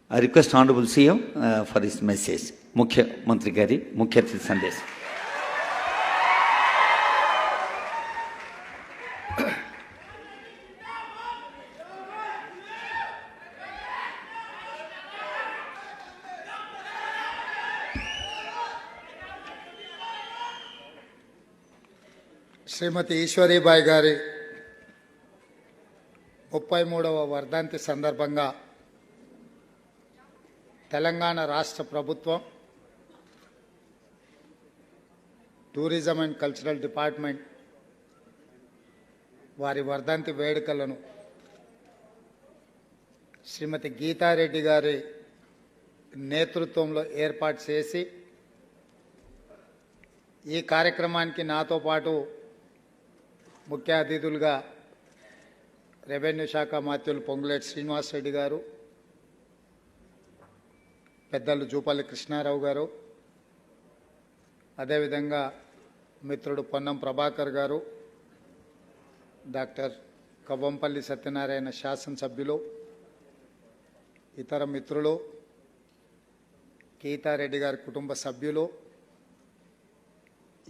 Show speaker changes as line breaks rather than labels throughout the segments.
I request Honorable CM for his message. Mukhya Mantri Gari, Mukhya Athiti Sandesh.
శ్రీమతి ఈశ్వరీబాయి గారి 33వ వర్ధంతి సందర్భంగా తెలంగాణ రాష్ట్ర ప్రభుత్వం టూరిజం అండ్ కల్చరల్ డిపార్ట్మెంట్ వారి వర్ధంతి వేడుకలను శ్రీమతి గీతారెడ్డి గారి నేతృత్వంలో ఏర్పాటు చేసి ఈ కార్యక్రమానికి నాతో పాటు ముఖ్య అతిథులుగా రెవెన్యూ శాఖ మంత్రులు పొంగులేటి శ్రీనివాసరెడ్డి గారు, పెద్దలు జూపల్లి కృష్ణారావు గారు, అదేవిధంగా మిత్రుడు పొన్నం ప్రభాకర్ గారు, డాక్టర్ కవ్వంపల్లి సత్యనారాయణ శాసనసభ్యులు, ఇతర మిత్రులు, గీతారెడ్డి గారి కుటుంబ సభ్యులు,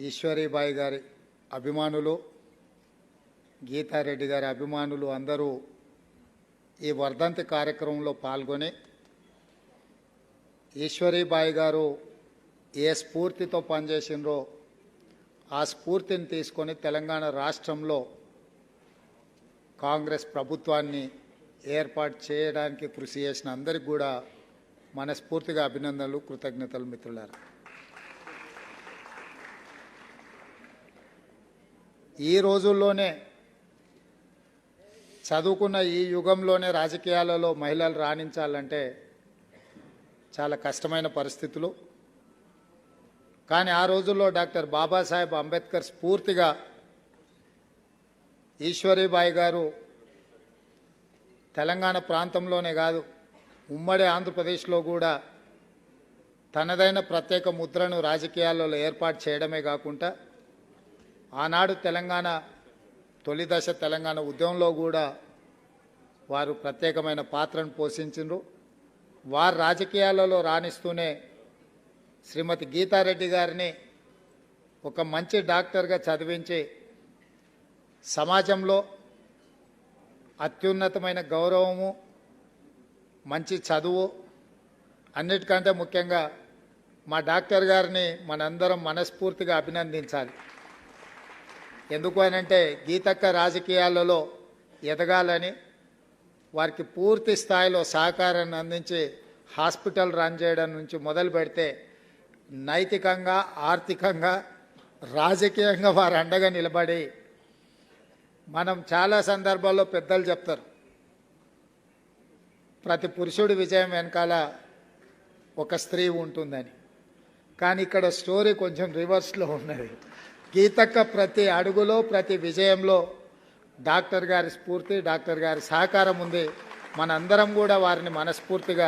ఈశ్వరీబాయి గారి అభిమానులు, గీతారెడ్డి గారి అభిమానులు అందరూ ఈ వర్ధంతి కార్యక్రమంలో పాల్గొని ఈశ్వరీబాయి గారు ఏ స్ఫూర్తితో పనిచేసినరో ఆ స్ఫూర్తిని తీసుకొని తెలంగాణ రాష్ట్రంలో కాంగ్రెస్ ప్రభుత్వాన్ని ఏర్పాటు చేయడానికి కృషి చేసిన అందరికీ కూడా మనస్ఫూర్తిగా అభినందనలు, కృతజ్ఞతలు మిత్రులారా. ఈ రోజుల్లోనే చదువుకున్న ఈ యుగంలోనే రాజకీయాలలో మహిళలు రాణించాలంటే చాలా కష్టమైన పరిస్థితులు. కానీ ఆ రోజుల్లో డాక్టర్ బాబాసాహెబ్ అంబేద్కర్ స్ఫూర్తిగా ఈశ్వరీబాయి గారు తెలంగాణ ప్రాంతంలోనే కాదు ఉమ్మడి ఆంధ్రప్రదేశ్లో కూడా తనదైన ప్రత్యేక ముద్రను రాజకీయాలలో ఏర్పాటు చేయడమే కాకుండా ఆనాడు తెలంగాణ తొలి దశ తెలంగాణ ఉద్యమంలో కూడా వారు ప్రత్యేకమైన పాత్రను పోషించారు. వారు రాజకీయాలలో రాణిస్తూనే శ్రీమతి గీతారెడ్డి గారిని ఒక మంచి డాక్టర్గా చదివించి సమాజంలో అత్యున్నతమైన గౌరవము, మంచి చదువు, అన్నిటికంటే ముఖ్యంగా మా డాక్టర్ గారిని మనందరం మనస్ఫూర్తిగా అభినందించాలి. ఎందుకు అనంటే గీతక్క రాజకీయాలలో ఎదగాలని వారికి పూర్తి స్థాయిలో సహకారాన్ని అందించి హాస్పిటల్ రన్ చేయడం నుంచి మొదలు పెడితే నైతికంగా, ఆర్థికంగా, రాజకీయంగా వారు అండగా నిలబడి, మనం చాలా సందర్భాల్లో పెద్దలు చెప్తారు ప్రతి పురుషుడి విజయం వెనకాల ఒక స్త్రీ ఉంటుందని. కానీ ఇక్కడ స్టోరీ కొంచెం రివర్స్లో ఉన్నది. గీతక్క ప్రతి అడుగులో, ప్రతి విజయంలో డాక్టర్ గారి స్ఫూర్తి, డాక్టర్ గారి సహకారం ఉంది. మనందరం కూడా వారిని మనస్ఫూర్తిగా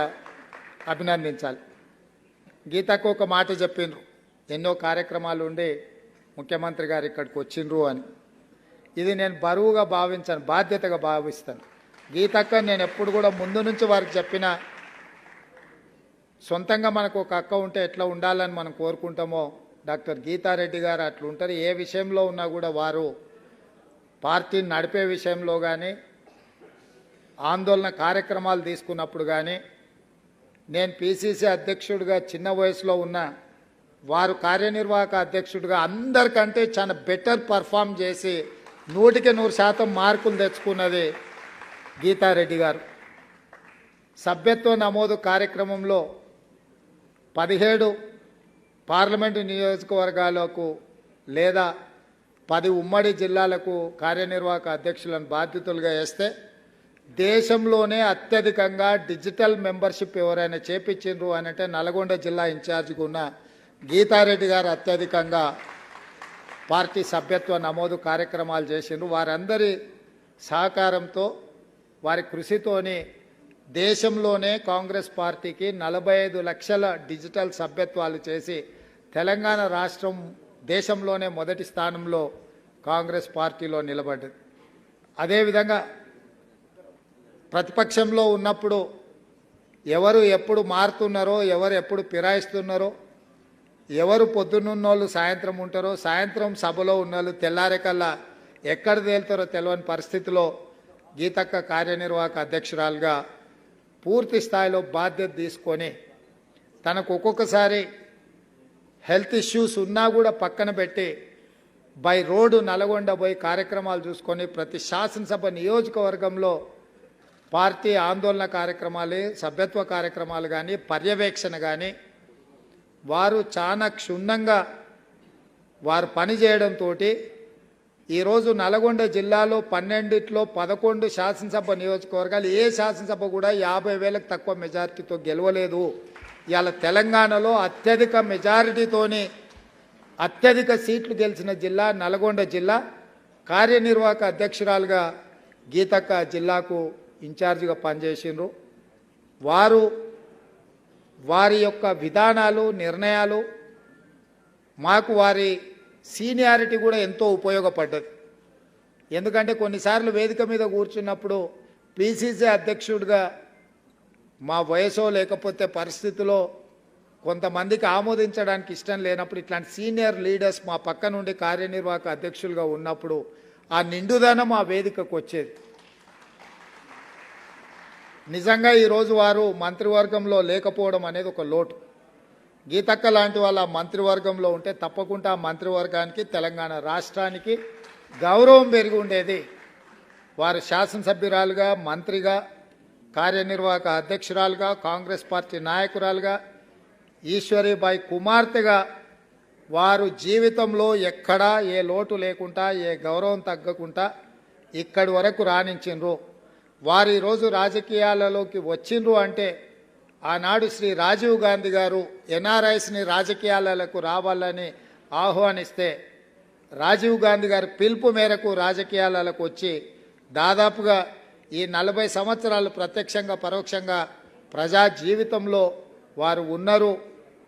అభినందించాలి. గీతక్క ఒక మాట చెప్పిండ్రు, ఎన్నో కార్యక్రమాలు ఉండి ముఖ్యమంత్రి గారు ఇక్కడికి వచ్చిండ్రు అని. ఇది నేను బరువుగా భావించాను, బాధ్యతగా భావిస్తాను. గీతక్క నేను ఎప్పుడు కూడా ముందు నుంచి వారికి చెప్పిన, సొంతంగా మనకు ఒక అక్క ఉంటే ఎట్లా ఉండాలని మనం కోరుకుంటామో డాక్టర్ గీతారెడ్డి గారు అట్లా ఉంటారు. ఏ విషయంలో ఉన్నా కూడా వారు పార్టీని నడిపే విషయంలో కానీ, ఆందోళన కార్యక్రమాలు తీసుకున్నప్పుడు కానీ, నేను పిసిసి అధ్యక్షుడిగా చిన్న వయసులో ఉన్న వారు కార్యనిర్వాహక అధ్యక్షుడిగా అందరికంటే చాలా బెటర్ పర్ఫామ్ చేసి 100% మార్కులు తెచ్చుకున్నది గీతారెడ్డి గారు. సభ్యత్వ నమోదు కార్యక్రమంలో 17 పార్లమెంటు నియోజకవర్గాలకు లేదా 10 ఉమ్మడి జిల్లాలకు కార్యనిర్వాహక అధ్యక్షులను బాధ్యతలుగా వేస్తే దేశంలోనే అత్యధికంగా డిజిటల్ మెంబర్షిప్ ఎవరైనా చేపించిండ్రు అని అంటే నల్గొండ జిల్లా ఇన్ఛార్జిగా ఉన్న గీతారెడ్డి గారు అత్యధికంగా పార్టీ సభ్యత్వ నమోదు కార్యక్రమాలు చేసిండ్రు. వారందరి సహకారంతో, వారి కృషితోని దేశంలోనే కాంగ్రెస్ పార్టీకి 45 లక్షల డిజిటల్ సభ్యత్వాలు చేసి తెలంగాణ రాష్ట్రం దేశంలోనే మొదటి స్థానంలో కాంగ్రెస్ పార్టీలో నిలబడ్డది. అదేవిధంగా ప్రతిపక్షంలో ఉన్నప్పుడు ఎవరు ఎప్పుడు మారుతున్నారో, ఎవరు ఎప్పుడు ఫిరాయిస్తున్నారో, ఎవరు పొద్దున్నున్నోళ్ళు సాయంత్రం ఉంటారో, సాయంత్రం సభలో ఉన్నోళ్ళు తెల్లారేకల్లా ఎక్కడ తేలుతారో తెలియని పరిస్థితిలో గీతక్క కార్యనిర్వాహక అధ్యక్షురాలుగా పూర్తి స్థాయిలో బాధ్యత తీసుకొని తనకు ఒక్కొక్కసారి హెల్త్ ఇష్యూస్ ఉన్నా కూడా పక్కన పెట్టి బై రోడ్డు నల్గొండ పోయి కార్యక్రమాలు చూసుకొని ప్రతి శాసనసభ నియోజకవర్గంలో పార్టీ ఆందోళన కార్యక్రమాలు, సభ్యత్వ కార్యక్రమాలు కానీ, పర్యవేక్షణ కానీ వారు చాలా క్షుణ్ణంగా వారు పనిచేయడంతో ఈరోజు నల్గొండ జిల్లాలో 12లో 11 శాసనసభ నియోజకవర్గాలు ఏ శాసనసభ కూడా 50,000కు తక్కువ మెజారిటీతో గెలవలేదు. ఇవాళ తెలంగాణలో అత్యధిక మెజారిటీతోని అత్యధిక సీట్లు గెలిచిన జిల్లా నల్గొండ జిల్లా. కార్యనిర్వాహక అధ్యక్షురాలుగా గీతక్క జిల్లాకు ఇన్ఛార్జిగా పనిచేసిండ్రు. వారి యొక్క విధానాలు, నిర్ణయాలు మాకు వారి సీనియారిటీ కూడా ఎంతో ఉపయోగపడ్డది. ఎందుకంటే కొన్నిసార్లు వేదిక మీద కూర్చున్నప్పుడు పిసిసి అధ్యక్షుడిగా మా వయసో లేకపోతే పరిస్థితిలో కొంతమందికి ఆమోదించడానికి ఇష్టం లేనప్పుడు ఇట్లాంటి సీనియర్ లీడర్స్ మా పక్క నుండి కార్యనిర్వాహక అధ్యక్షులుగా ఉన్నప్పుడు ఆ నిండుదనం ఆ వేదికకు వచ్చేది. నిజంగా ఈరోజు వారు మంత్రివర్గంలో లేకపోవడం అనేది ఒక లోటు. గీతక్క లాంటి వాళ్ళ మంత్రివర్గంలో ఉంటే తప్పకుండా ఆ మంత్రివర్గానికి, తెలంగాణ రాష్ట్రానికి గౌరవం పెరిగి ఉండేది. వారు శాసనసభ్యురాలుగా, మంత్రిగా, కార్యనిర్వాహక అధ్యక్షురాలుగా, కాంగ్రెస్ పార్టీ నాయకురాలుగా, ఈశ్వరీబాయి కుమార్తెగా వారు జీవితంలో ఎక్కడా ఏ లోటు లేకుండా, ఏ గౌరవం తగ్గకుండా ఇక్కడి వరకు రాణించిండ్రు. వారు ఈరోజు రాజకీయాలలోకి వచ్చిండ్రు అంటే ఆనాడు శ్రీ రాజీవ్ గాంధీ గారు ఎన్ఆర్ఐస్ని రాజకీయాలకు రావాలని ఆహ్వానిస్తే రాజీవ్ గాంధీ గారి పిలుపు మేరకు రాజకీయాలకు వచ్చి దాదాపుగా ఈ 40 సంవత్సరాలు ప్రత్యక్షంగా పరోక్షంగా ప్రజా జీవితంలో వారు ఉన్నారు.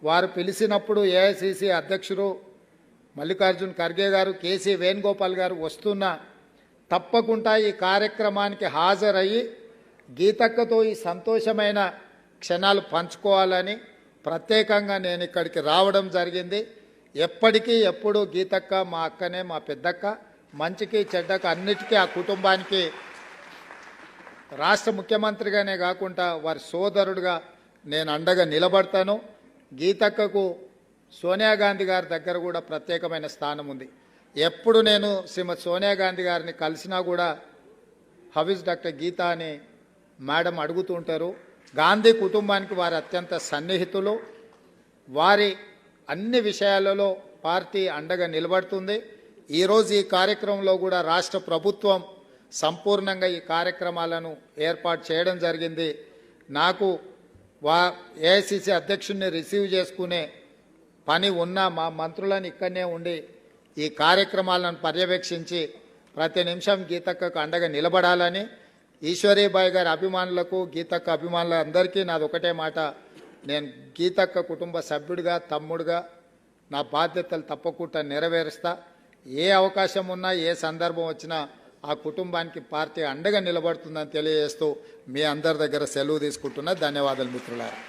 వారు పిలిచినప్పుడు ఏఐసిసి అధ్యక్షుడు మల్లికార్జున్ ఖర్గే గారు, కేసీ వేణుగోపాల్ గారు వస్తున్నా తప్పకుండా ఈ కార్యక్రమానికి హాజరయ్యి గీతక్కతో ఈ సంతోషమైన క్షణాలు పంచుకోవాలని ప్రత్యేకంగా నేను ఇక్కడికి రావడం జరిగింది. ఎప్పటికీ ఎప్పుడు గీతక్క మా అక్కనే, మా పెద్దక్క. మంచికి చెడ్డకు అన్నిటికీ ఆ కుటుంబానికి రాష్ట్ర ముఖ్యమంత్రిగానే కాకుండా వారి సోదరుడుగా నేను అండగా నిలబడతాను. గీతక్కకు సోనియా గాంధీ గారి దగ్గర కూడా ప్రత్యేకమైన స్థానం ఉంది. ఎప్పుడు నేను శ్రీమతి సోనియా గాంధీ గారిని కలిసినా కూడా హౌస్ డాక్టర్ గీతా అని మేడం అడుగుతూ ఉంటారు. గాంధీ కుటుంబానికి వారి అత్యంత సన్నిహితులు. వారి అన్ని విషయాలలో పార్టీ అండగా నిలబడుతుంది. ఈరోజు ఈ కార్యక్రమంలో కూడా రాష్ట్ర ప్రభుత్వం సంపూర్ణంగా ఈ కార్యక్రమాలను ఏర్పాటు చేయడం జరిగింది. నాకు ఏఐసిసి అధ్యక్షుడిని రిసీవ్ చేసుకునే పని ఉన్నా మా మంత్రులను ఇక్కడనే ఉండి ఈ కార్యక్రమాలను పర్యవేక్షించి ప్రతి నిమిషం గీతక్కకు అండగా నిలబడాలని, ఈశ్వరీబాయి గారి అభిమానులకు, గీతక్క అభిమానులందరికీ నాది ఒకటే మాట, నేను గీతక్క కుటుంబ సభ్యుడిగా, తమ్ముడుగా నా బాధ్యతలు తప్పకుండా నెరవేరుస్తా. ఏ అవకాశం ఉన్నా, ఏ సందర్భం వచ్చినా ఆ కుటుంబానికి పార్టీ అండగా నిలబడుతుందని తెలియజేస్తూ మీ అందరి దగ్గర సెలవు తీసుకుంటున్నా. ధన్యవాదాలు మిత్రులారా.